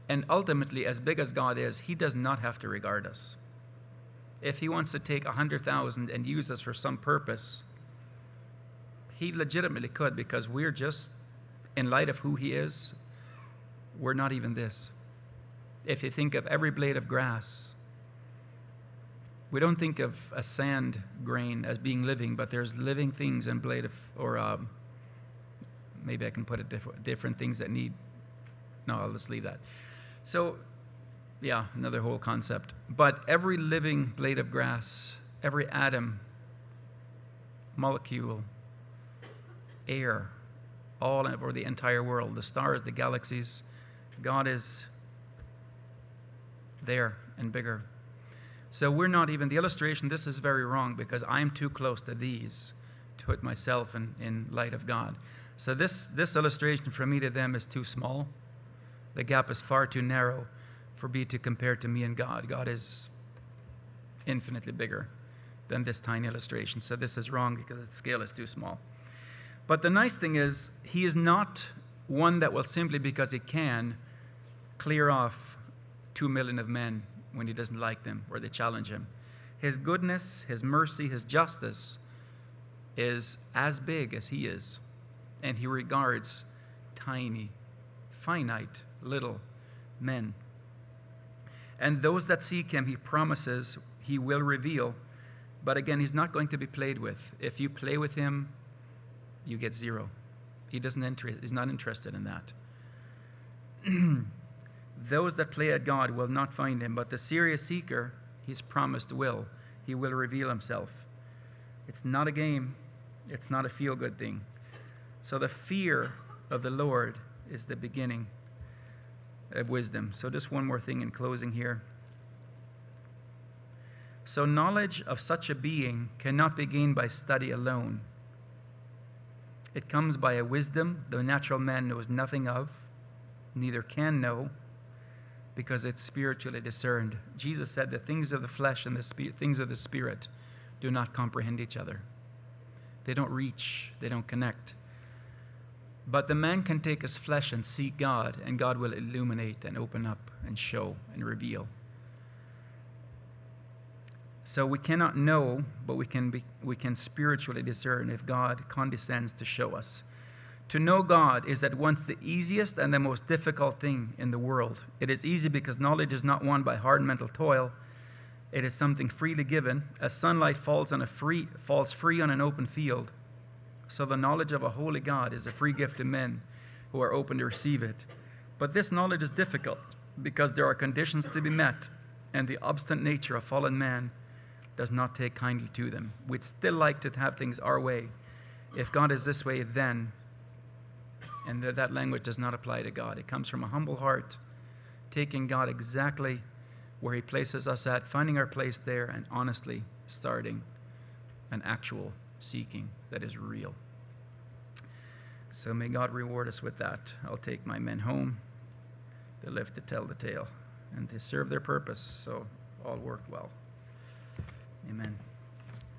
And ultimately, as big as God is, He does not have to regard us. If He wants to take 100,000 and use us for some purpose, He legitimately could, because we're just, in light of who He is, we're not even this. If you think of every blade of grass, we don't think of a sand grain as being living, but there's living things in blade of, or maybe I can put it different things that need, no, I'll just leave that. So, yeah, another whole concept. But every living blade of grass, every atom, molecule, air, all over the entire world, the stars, the galaxies, God is there and bigger. So we're not even, the illustration, this is very wrong, because I'm too close to these to put myself in light of God. So this illustration from me to them is too small. The gap is far too narrow for me to compare to me and God. God is infinitely bigger than this tiny illustration. So this is wrong because the scale is too small. But the nice thing is, He is not one that will simply, because He can, clear off 2 million of men when He doesn't like them or they challenge Him. His goodness, His mercy, His justice is as big as He is. And He regards tiny, finite, little men. And those that seek Him, He promises He will reveal. But again, He's not going to be played with. If you play with Him, you get zero. He's not interested in that. Those that play at God will not find Him, but the serious seeker, He's promised will. He will reveal Himself. It's not a game. It's not a feel-good thing. So the fear of the Lord is the beginning of wisdom. So just one more thing in closing here. So knowledge of such a being cannot be gained by study alone. It comes by a wisdom the natural man knows nothing of, neither can know, because it's spiritually discerned. Jesus said the things of the flesh and the things of the spirit do not comprehend each other. They don't reach, they don't connect. But the man can take his flesh and seek God, and God will illuminate and open up and show and reveal. So we cannot know, but we can spiritually discern if God condescends to show us. To know God is at once the easiest and the most difficult thing in the world. It is easy because knowledge is not won by hard mental toil. It is something freely given. As sunlight falls free on an open field, so the knowledge of a holy God is a free gift to men who are open to receive it. But this knowledge is difficult. because there are conditions to be met, and the obstinate nature of fallen man does not take kindly to them. We'd still like to have things our way. If God is this way, then, and that language does not apply to God. It comes from a humble heart, taking God exactly where He places us at, finding our place there, and honestly starting an actual seeking that is real. So may God reward us with that. I'll take my men home. They live to tell the tale, and they serve their purpose, so all work well. Amen.